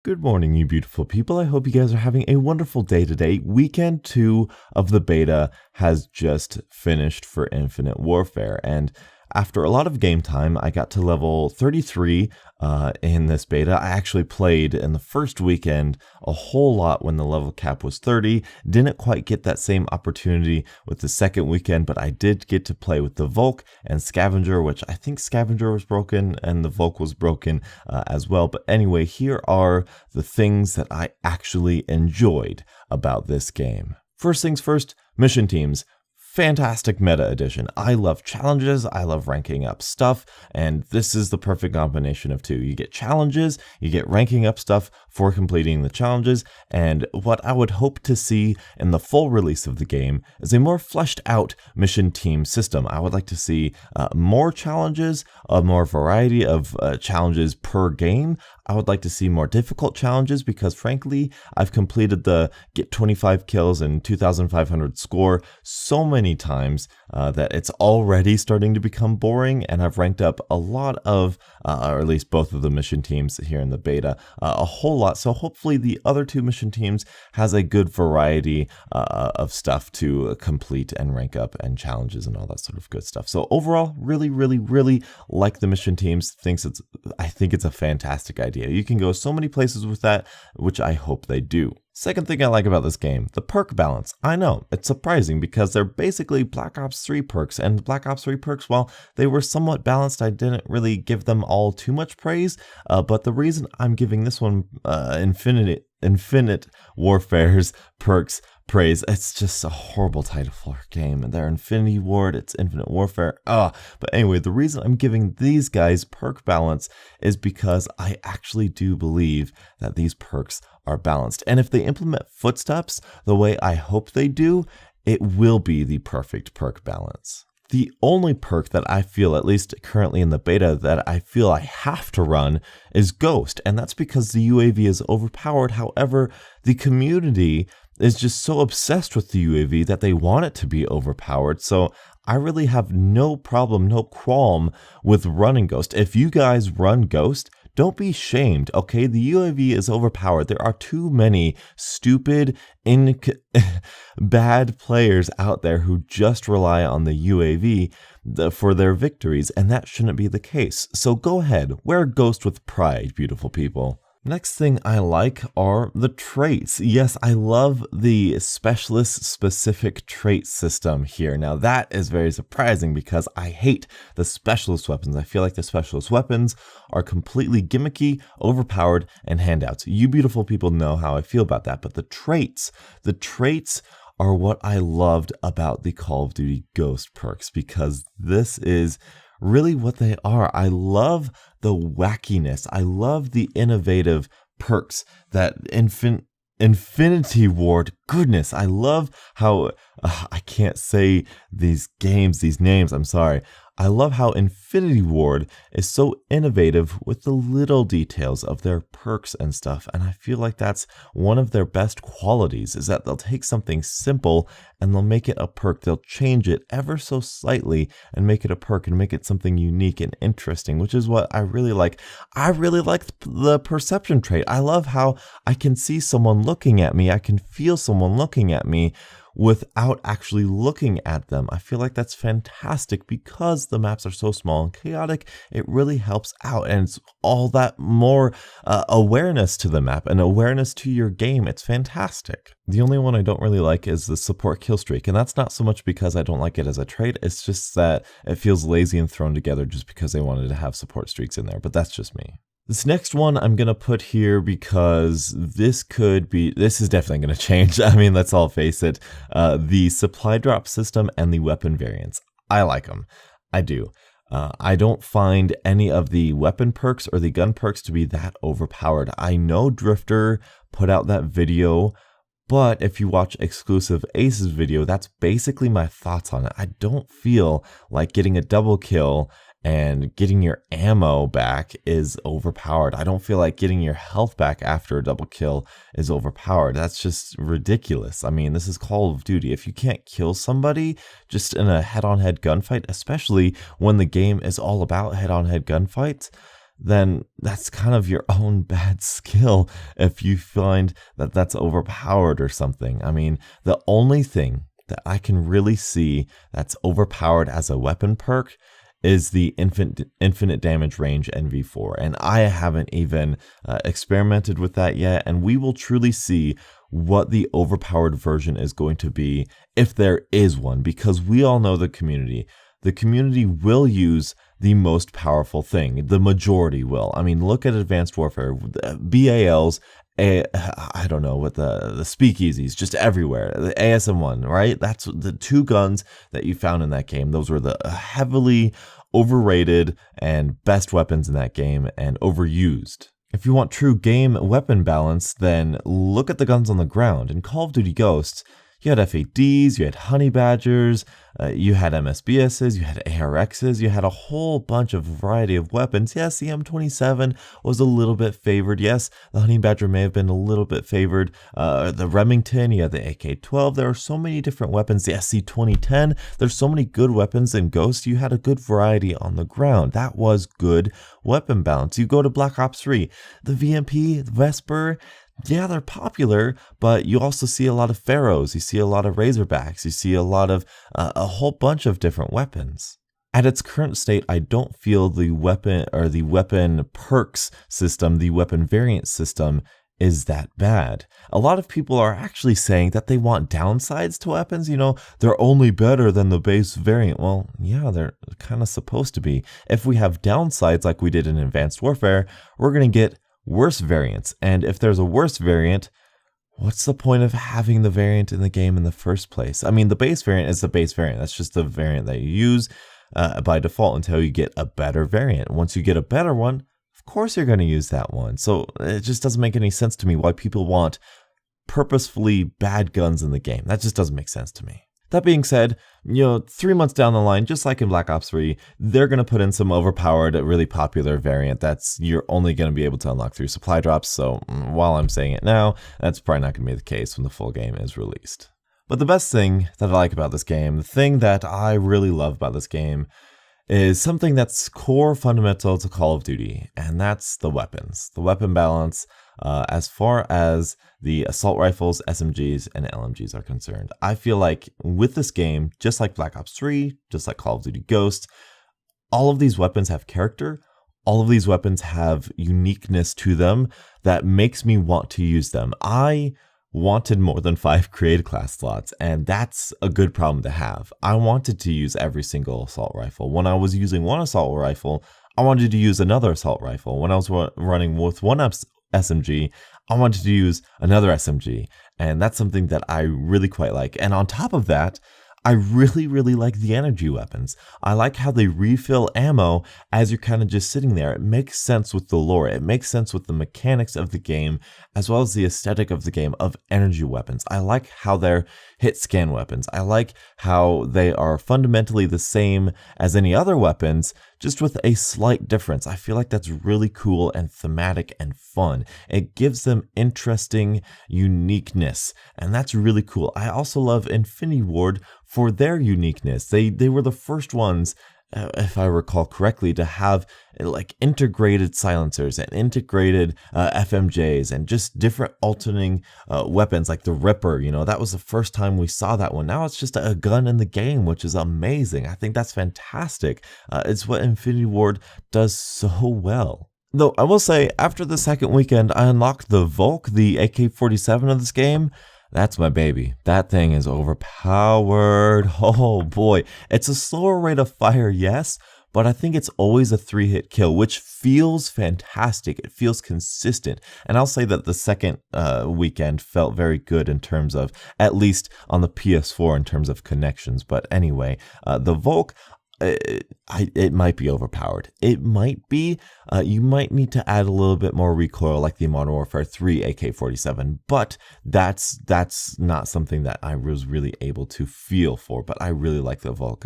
Good morning, you beautiful people. I hope you guys are having a wonderful day today. Weekend 2 of the beta has just finished for Infinite Warfare, and after a lot of game time, I got to level 33 in this beta. I actually played in the first weekend a whole lot when the level cap was 30. Didn't quite get that same opportunity with the second weekend, but I did get to play with the Volk and Scavenger, which I think Scavenger was broken and the Volk was broken as well. But anyway, here are the things that I actually enjoyed about this game. First things first, mission teams. Fantastic meta addition. I love challenges, I love ranking up stuff, and this is the perfect combination of two. You get challenges, you get ranking up stuff for completing the challenges, and what I would hope to see in the full release of the game is a more fleshed out mission team system. I would like to see more challenges, a more variety of challenges per game. I would like to see more difficult challenges because frankly, I've completed the get 25 kills and 2,500 score so many times that it's already starting to become boring, and I've ranked up a lot of, or at least both of the mission teams here in the beta, a whole lot. So hopefully the other two mission teams has a good variety of stuff to complete and rank up and challenges and all that sort of good stuff. So overall, really like the mission teams. I think it's a fantastic idea. You can go so many places with that, which I hope they do. Second thing I like about this game, the perk balance. I know, it's surprising because they're basically Black Ops 3 perks, and Black Ops 3 perks, while they were somewhat balanced, I didn't really give them all too much praise, but the reason I'm giving this one Infinite Warfare's perks praise, it's just a horrible title for a game, and they're Infinity Ward, it's Infinite Warfare, but anyway, the reason I'm giving these guys perk balance is because I actually do believe that these perks are balanced, and if they implement footsteps the way I hope they do, it will be the perfect perk balance. The only perk that I feel, at least currently in the beta, that I feel I have to run is Ghost, and that's because the UAV is overpowered. However, the community is just so obsessed with the UAV that they want it to be overpowered, so I really have no problem, no qualm with running Ghost. If you guys run Ghost, don't be shamed, okay? The UAV is overpowered. There are too many stupid, bad players out there who just rely on the UAV for their victories, and that shouldn't be the case. So go ahead, wear Ghost with pride, beautiful people. Next thing I like are the traits. Yes, I love the specialist-specific trait system here. Now that is very surprising because I hate the specialist weapons. I feel like the specialist weapons are completely gimmicky, overpowered, and handouts. You beautiful people know how I feel about that, but the traits are what I loved about the Call of Duty Ghost perks, because this is really what they are. I love the wackiness. I love the innovative perks that Infinity Ward, goodness, I love how, I can't say these names, I'm sorry. I love how Infinity Ward is so innovative with the little details of their perks and stuff, and I feel like that's one of their best qualities, is that they'll take something simple and they'll make it a perk. They'll change it ever so slightly and make it a perk and make it something unique and interesting, which is what I really like. I really like the perception trait. I love how I can see someone looking at me, I can feel someone looking at me without actually looking at them. I feel like that's fantastic because the maps are so small and chaotic. It really helps out, and it's all that more awareness to the map and awareness to your game. It's fantastic. The only one I don't really like is the support kill streak, and that's not so much because I don't like it as a trait, it's just that it feels lazy and thrown together just because they wanted to have support streaks in there, but that's just me. This next one I'm going to put here because this is definitely going to change. I mean, let's all face it. The supply drop system and the weapon variants. I like them. I do. I don't find any of the weapon perks or the gun perks to be that overpowered. I know Drifter put out that video, but if you watch Exclusive Ace's video, that's basically my thoughts on it. I don't feel like getting a double kill and getting your ammo back is overpowered. I don't feel like getting your health back after a double kill is overpowered. That's just ridiculous. I mean, this is Call of Duty. If you can't kill somebody just in a head-on-head gunfight, especially when the game is all about head-on-head gunfights, then that's kind of your own bad skill if you find that that's overpowered or something. I mean, the only thing that I can really see that's overpowered as a weapon perk is the infinite damage range NV4, and I haven't even experimented with that yet, and we will truly see what the overpowered version is going to be if there is one, because we all know the community. The community will use the most powerful thing. The majority will. I mean, look at Advanced Warfare, BALs, I don't know what the speakeasies, just everywhere. The ASM1, right? That's the two guns that you found in that game. Those were the heavily overrated and best weapons in that game and overused. If you want true game weapon balance, then look at the guns on the ground. In Call of Duty Ghosts, you had FADs, you had Honey Badgers, you had MSBSs, you had ARXs, you had a whole bunch of variety of weapons. Yes, the M27 was a little bit favored. Yes, the Honey Badger may have been a little bit favored. The Remington, you had the AK-12. There are so many different weapons. The SC-2010, there's so many good weapons in Ghost. You had a good variety on the ground. That was good weapon balance. You go to Black Ops 3, the VMP, the Vesper, yeah, they're popular, but you also see a lot of Pharaohs, you see a lot of Razorbacks, you see a lot of a whole bunch of different weapons. At its current state, I don't feel the weapon perks system, the weapon variant system is that bad. A lot of people are actually saying that they want downsides to weapons, they're only better than the base variant. Well, yeah, they're kind of supposed to be. If we have downsides like we did in Advanced Warfare, we're going to get worse variants, and if there's a worse variant, what's the point of having the variant in the game in the first place? I mean, the base variant is the base variant. That's just the variant that you use by default until you get a better variant. Once you get a better one, of course you're going to use that one. So it just doesn't make any sense to me why people want purposefully bad guns in the game. That just doesn't make sense to me. That being said, 3 months down the line, just like in Black Ops 3, they're going to put in some overpowered, really popular variant that's you're only going to be able to unlock through supply drops. So while I'm saying it now, that's probably not going to be the case when the full game is released. But the best thing that I like about this game, the thing that I really love about this game, is something that's core fundamental to Call of Duty, and that's the weapons. The weapon balance, as far as the assault rifles, SMGs, and LMGs are concerned. I feel like with this game, just like Black Ops 3, just like Call of Duty Ghosts, all of these weapons have character. All of these weapons have uniqueness to them that makes me want to use them. I wanted more than 5 creative class slots, and that's a good problem to have. I wanted to use every single assault rifle. When I was using one assault rifle, I wanted to use another assault rifle. When I was running with one SMG, I wanted to use another SMG, and that's something that I really quite like. And on top of that, I really, really like the energy weapons. I like how they refill ammo as you're kind of just sitting there. It makes sense with the lore. It makes sense with the mechanics of the game, as well as the aesthetic of the game of energy weapons. I like how they're hit scan weapons. I like how they are fundamentally the same as any other weapons, just with a slight difference. I feel like that's really cool and thematic and fun. It gives them interesting uniqueness, and that's really cool. I also love Infinity Ward for their uniqueness. They were the first ones, if I recall correctly, to have like integrated silencers and integrated FMJs and just different alternating weapons like the Ripper. That was the first time we saw that one. Now it's just a gun in the game, which is amazing. I think that's fantastic. It's what Infinity Ward does so well. Though I will say, after the second weekend, I unlocked the Volk, the AK-47 of this game. That's my baby. That thing is overpowered. Oh boy. It's a slower rate of fire, yes, but I think it's always a 3-hit kill, which feels fantastic. It feels consistent. And I'll say that the second weekend felt very good in terms of, at least on the PS4, in terms of connections. But anyway, the Volk, it might be overpowered. It might be. You might need to add a little bit more recoil like the Modern Warfare 3 AK-47, but that's not something that I was really able to feel for, but I really like the Volk.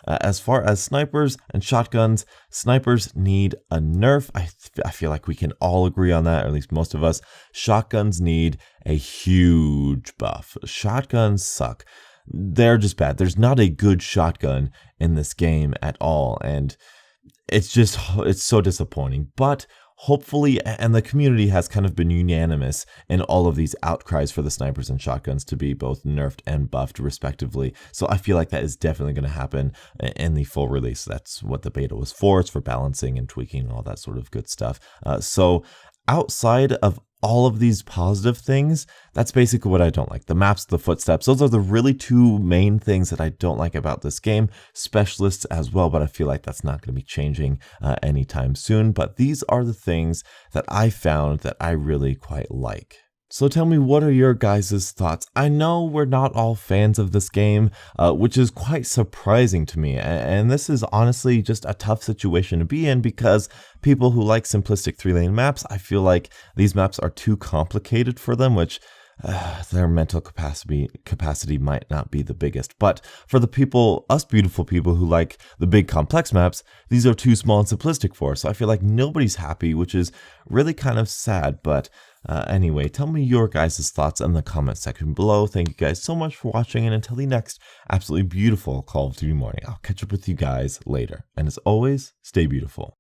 As far as snipers and shotguns, snipers need a nerf. I feel like we can all agree on that, or at least most of us. Shotguns need a huge buff. Shotguns suck. They're just bad. There's not a good shotgun in this game at all. And it's so disappointing. But hopefully, and the community has kind of been unanimous in all of these outcries for the snipers and shotguns to be both nerfed and buffed respectively. So I feel like that is definitely going to happen in the full release. That's what the beta was for. It's for balancing and tweaking and all that sort of good stuff. So outside of all of these positive things, that's basically what I don't like. The maps, the footsteps, those are the really two main things that I don't like about this game. Specialists as well, but I feel like that's not going to be changing anytime soon. But these are the things that I found that I really quite like. So tell me, what are your guys' thoughts? I know we're not all fans of this game, which is quite surprising to me. And this is honestly just a tough situation to be in because people who like simplistic 3-lane maps, I feel like these maps are too complicated for them, which their mental capacity might not be the biggest. But for the people, us beautiful people who like the big complex maps, these are too small and simplistic for us. So I feel like nobody's happy, which is really kind of sad. But anyway, tell me your guys' thoughts in the comment section below. Thank you guys so much for watching, and until the next absolutely beautiful Call of Duty morning, I'll catch up with you guys later. And as always, stay beautiful.